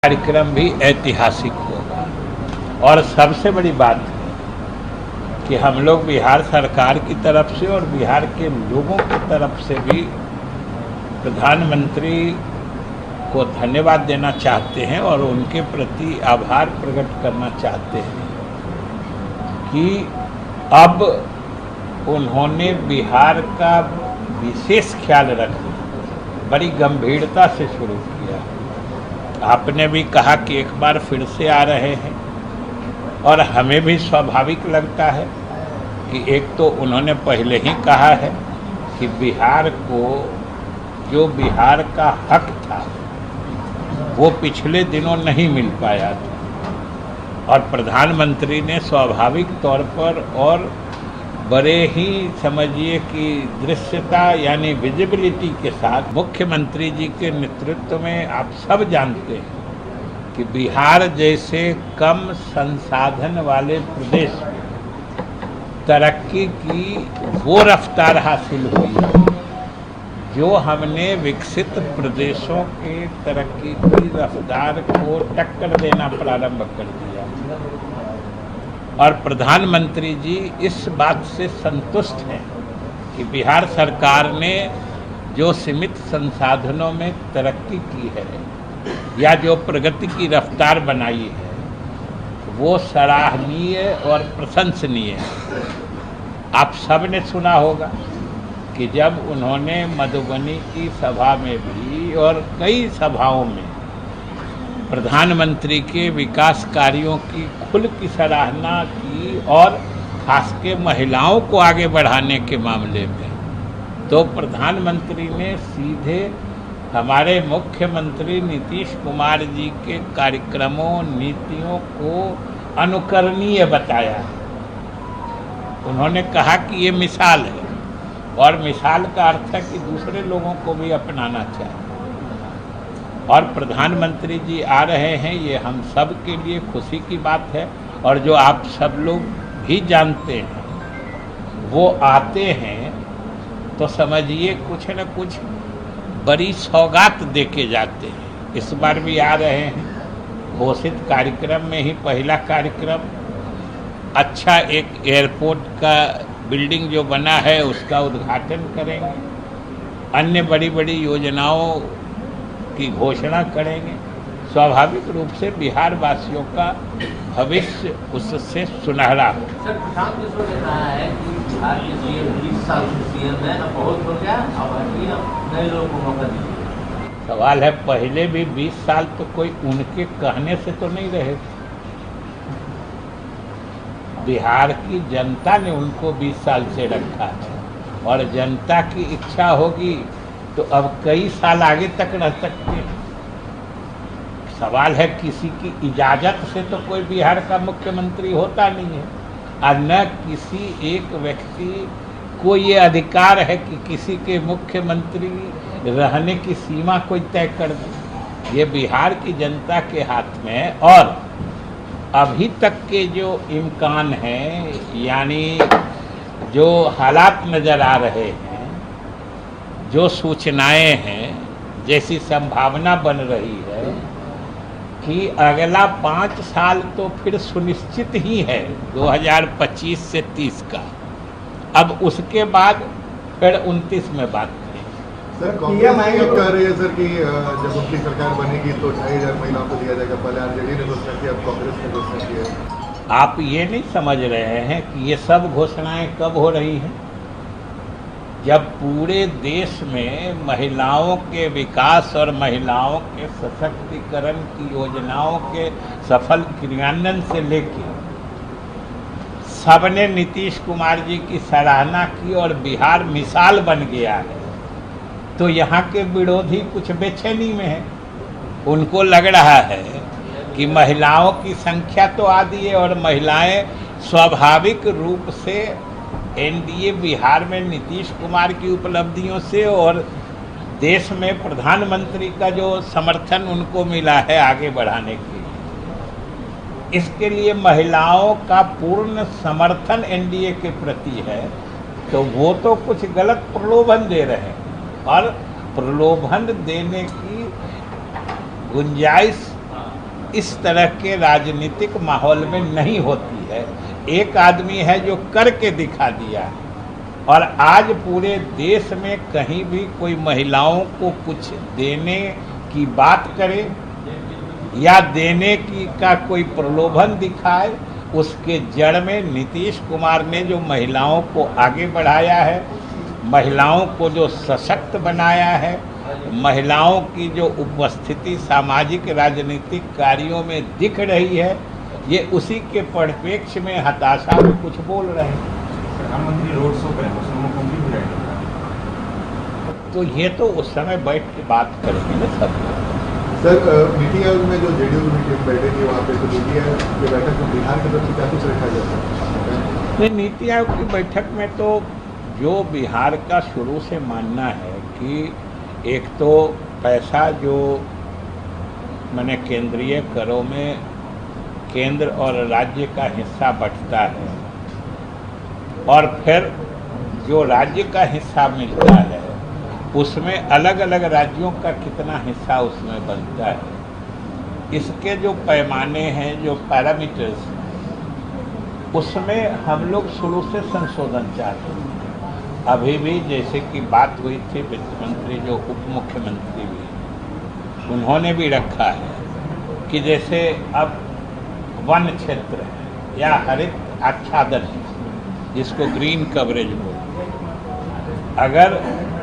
कार्यक्रम भी ऐतिहासिक होगा। और सबसे बड़ी बात है कि हम लोग बिहार सरकार की तरफ से और बिहार के लोगों की तरफ से भी प्रधानमंत्री को धन्यवाद देना चाहते हैं और उनके प्रति आभार प्रकट करना चाहते हैं कि अब उन्होंने बिहार का विशेष ख्याल रखना बड़ी गंभीरता से शुरू किया। आपने भी कहा कि एक बार फिर से आ रहे हैं और हमें भी स्वाभाविक लगता है कि एक तो उन्होंने पहले ही कहा है कि बिहार को जो बिहार का हक था वो पिछले दिनों नहीं मिल पाया था और प्रधानमंत्री ने स्वाभाविक तौर पर और बड़े ही समझिए कि दृश्यता यानी विजिबिलिटी के साथ मुख्यमंत्री जी के नेतृत्व में आप सब जानते हैं कि बिहार जैसे कम संसाधन वाले प्रदेश में तरक्की की वो रफ्तार हासिल हुई जो हमने विकसित प्रदेशों के तरक्की की रफ्तार को टक्कर देना प्रारंभ कर दिया। और प्रधानमंत्री जी इस बात से संतुष्ट हैं कि बिहार सरकार ने जो सीमित संसाधनों में तरक्की की है या जो प्रगति की रफ्तार बनाई है वो सराहनीय और प्रशंसनीय है। आप सब ने सुना होगा कि जब उन्होंने मधुबनी की सभा में भी और कई सभाओं में प्रधानमंत्री के विकास कार्यों की खुल की सराहना की और खास के महिलाओं को आगे बढ़ाने के मामले में, तो प्रधानमंत्री ने सीधे हमारे मुख्यमंत्री नीतीश कुमार जी के कार्यक्रमों नीतियों को अनुकरणीय बताया। उन्होंने कहा कि ये मिसाल है और मिसाल का अर्थ है कि दूसरे लोगों को भी अपनाना चाहिए। और प्रधानमंत्री जी आ रहे हैं ये हम सब के लिए खुशी की बात है और जो आप सब लोग भी जानते हैं वो आते हैं तो समझिए कुछ न कुछ बड़ी सौगात दे के जाते हैं। इस बार भी आ रहे हैं घोषित कार्यक्रम में ही पहला कार्यक्रम अच्छा एक एयरपोर्ट का बिल्डिंग जो बना है उसका उद्घाटन करेंगे, अन्य बड़ी बड़ी योजनाओं की घोषणा करेंगे। स्वाभाविक रूप से बिहार वासियों का भविष्य उससे सुनहरा हो। सर, प्रशांत किशोर ने कहा है कि बिहार के सीएम 20 साल से सीएम है, अब बहुत हो गया, अब नए लोगों को मौका दीजिए। सवाल है पहले भी 20 साल तो कोई उनके कहने से तो नहीं रहे। बिहार की जनता ने उनको 20 साल से रखा है और जनता की इच्छा होगी तो अब कई साल आगे तक रह सकते हैं। सवाल है किसी की इजाज़त से तो कोई बिहार का मुख्यमंत्री होता नहीं है और न किसी एक व्यक्ति को ये अधिकार है कि किसी के मुख्यमंत्री रहने की सीमा कोई तय कर दे। ये बिहार की जनता के हाथ में है और अभी तक के जो इम्कान हैं यानी जो हालात नज़र आ रहे हैं, जो सूचनाएं हैं, जैसी संभावना बन रही है कि अगला 5 साल तो फिर सुनिश्चित ही है 2025 से 30 का। अब उसके बाद फिर 29 में बात करेंगे। सर, कांग्रेस कह रही है सर कि जब उनकी सरकार बनेगी तो 2500 महिलाओं को दिया जाएगा। पहले आरजेडी ने घोषणा की, अब कांग्रेस ने घोषणा की है। आप ये नहीं समझ रहे हैं कि ये सब घोषणाएं कब हो रही हैं? जब पूरे देश में महिलाओं के विकास और महिलाओं के सशक्तिकरण की योजनाओं के सफल क्रियान्वयन से लेकर सबने नीतीश कुमार जी की सराहना की और बिहार मिसाल बन गया है, तो यहाँ के विरोधी कुछ बेचैनी में है। उनको लग रहा है कि महिलाओं की संख्या तो आधी है और महिलाएं स्वाभाविक रूप से एनडीए बिहार में नीतीश कुमार की उपलब्धियों से और देश में प्रधानमंत्री का जो समर्थन उनको मिला है आगे बढ़ाने के लिए, इसके लिए महिलाओं का पूर्ण समर्थन एनडीए के प्रति है। तो वो तो कुछ गलत प्रलोभन दे रहे हैं और प्रलोभन देने की गुंजाइश इस तरह के राजनीतिक माहौल में नहीं होती है। एक आदमी है जो करके दिखा दिया है, और आज पूरे देश में कहीं भी कोई महिलाओं को कुछ देने की बात करे या देने की का कोई प्रलोभन दिखाए, उसके जड़ में नीतीश कुमार ने जो महिलाओं को आगे बढ़ाया है, महिलाओं को जो सशक्त बनाया है, महिलाओं की जो उपस्थिति सामाजिक राजनीतिक कार्यों में दिख रही है, ये उसी के परिप्रेक्ष्य में हताशा में कुछ बोल रहे हैं। प्रधानमंत्री रोड शो करें तो मुख्यमंत्री भी रहेंगे। तो ये तो उस समय बैठ के बात करेंगे ना सब। सर, नीति आयोग में जो जेडीयू की मीटिंग बैठेगी वहाँ पे, तो नीति आयोग की बैठक में बिहार की तरफ से क्या कुछ रखा जाता है? नहीं, नीति आयोग की बैठक में तो जो बिहार का शुरू से मानना है कि एक तो पैसा जो मैंने केंद्रीय करों में केंद्र और राज्य का हिस्सा बंटता है, और फिर जो राज्य का हिस्सा मिलता है उसमें अलग अलग राज्यों का कितना हिस्सा उसमें बनता है, इसके जो पैमाने हैं, जो पैरामीटर्स, उसमें हम लोग शुरू से संशोधन चाहते हैं। अभी भी जैसे कि बात हुई थी वित्त मंत्री जो उप मुख्यमंत्री भी, उन्होंने भी रखा है कि जैसे अब वन क्षेत्र है या हरित आच्छादन है, जिसको ग्रीन कवरेज बोलते हैं, अगर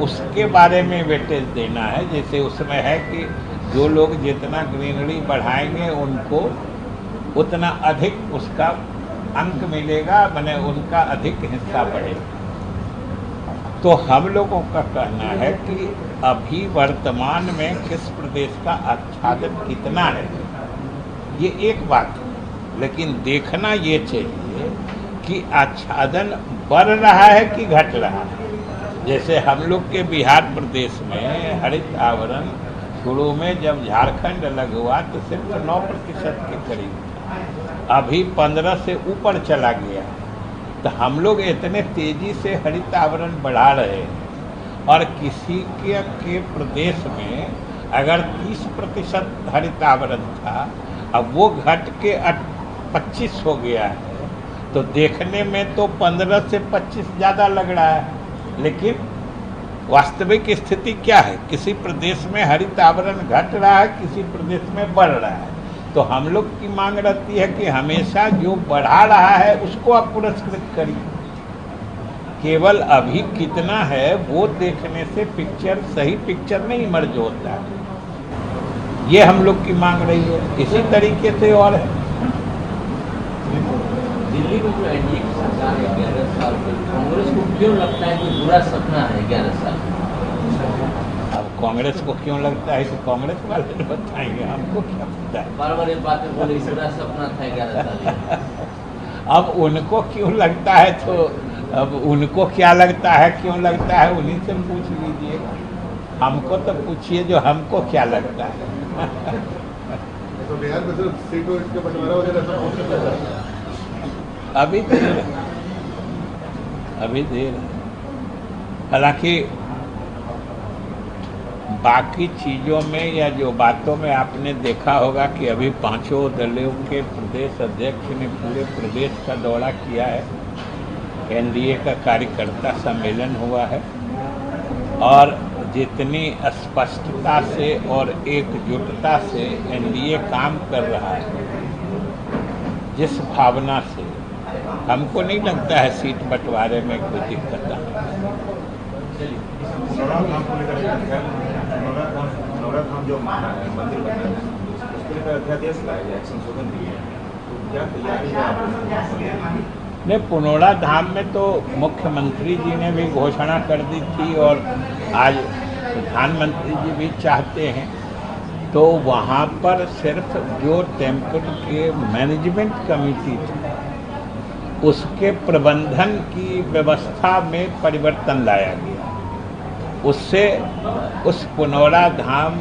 उसके बारे में वेटेज देना है, जैसे उसमें है कि जो लोग जितना ग्रीनरी बढ़ाएंगे उनको उतना अधिक उसका अंक मिलेगा, माने उनका अधिक हिस्सा बढ़ेगा। तो हम लोगों का कहना है कि अभी वर्तमान में किस प्रदेश का आच्छादन कितना है ये एक बात है, लेकिन देखना ये चाहिए कि आच्छादन बढ़ रहा है कि घट रहा है। जैसे हम लोग के बिहार प्रदेश में हरित आवरण शुरू में जब झारखंड अलग हुआ तो सिर्फ 9% के करीब था, अभी 15 से ऊपर चला गया। तो हम लोग इतने तेजी से हरित आवरण बढ़ा रहे हैं, और किसी के प्रदेश में अगर 30% हरित आवरण था, अब वो घट के 25 हो गया है, तो देखने में तो 15 से 25 ज़्यादा लग रहा है, लेकिन वास्तविक स्थिति क्या है? किसी प्रदेश में हरित आवरण घट रहा है, किसी प्रदेश में बढ़ रहा है। तो हम लोग की मांग रहती है कि हमेशा जो बढ़ा रहा है उसको आप पुरस्कृत करिए। केवल अभी कितना है वो देखने से पिक्चर सही पिक्चर नहीं मर्ज होता है, ये हम लोग की मांग रही है। इसी तरीके से और है, दिल्ली में जो एनडीए की सरकार है 11 साल की, कांग्रेस को क्यों लगता है कि बुरा सपना है 11 साल? अब कांग्रेस को क्यों लगता है कि कांग्रेस वाले बताएंगे, हमको क्या पता है। बार बार ये बातें बोले बुरा सपना था 11 साल। अब उनको क्यों लगता है, तो अब उनको क्या लगता है, क्यों लगता है, उन्हीं से पूछ लीजिएगा। हमको तो पूछिए जो हमको क्या लगता है। तो बिहार में सिर्फ सीटों का बंटवारा वगैरह सब हो सकता है? अभी देर है, अभी देर है। हालांकि बाकी चीज़ों में या जो बातों में आपने देखा होगा कि अभी 5 दलों के प्रदेश अध्यक्ष ने पूरे प्रदेश का दौरा किया है, एनडीए का कार्यकर्ता सम्मेलन हुआ है, और जितनी स्पष्टता से और एकजुटता से एनडीए काम कर रहा है, जिस भावना से, हमको नहीं लगता है सीट बंटवारे में कोई दिक्कत है। नवरत्न जो मंदिर बना है उसके लिए अध्यादेश लाया गया, संशोधन दिए, तो क्या तैयारी है? नहीं, पुनौड़ा धाम में तो मुख्यमंत्री जी ने भी घोषणा कर दी थी, और आज प्रधानमंत्री जी भी चाहते हैं। तो वहाँ पर सिर्फ जो टेम्पल के मैनेजमेंट कमेटी थी उसके प्रबंधन की व्यवस्था में परिवर्तन लाया गया। उससे उस पुनौड़ा धाम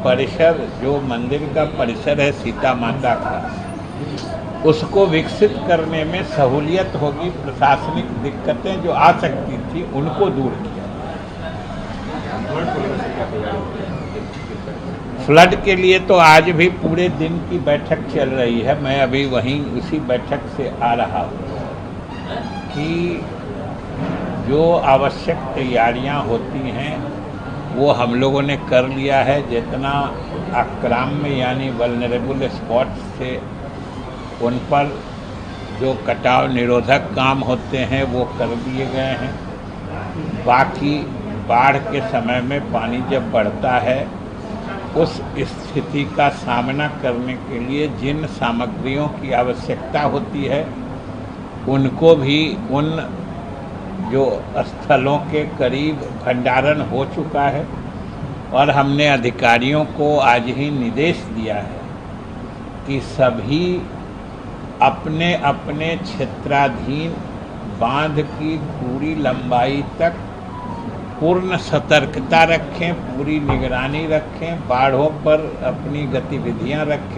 परिसर, जो मंदिर का परिसर है सीता माता का, उसको विकसित करने में सहूलियत होगी। प्रशासनिक दिक्कतें जो आ सकती थी उनको दूर किया। फ्लड के लिए तो आज भी पूरे दिन की बैठक चल रही है। मैं अभी वहीं उसी बैठक से आ रहा हूँ कि जो आवश्यक तैयारियां होती हैं वो हम लोगों ने कर लिया है। जितना आक्राम्य यानी वल्नरेबल स्पॉट्स थे उन पर जो कटाव निरोधक काम होते हैं वो कर दिए गए हैं। बाकी बाढ़ के समय में पानी जब बढ़ता है उस स्थिति का सामना करने के लिए जिन सामग्रियों की आवश्यकता होती है उनको भी उन जो स्थलों के करीब भंडारण हो चुका है और हमने अधिकारियों को आज ही निर्देश दिया है कि सभी अपने अपने क्षेत्राधीन बांध की पूरी लंबाई तक पूर्ण सतर्कता रखें, पूरी निगरानी रखें, बाढ़ों पर अपनी गतिविधियां रखें।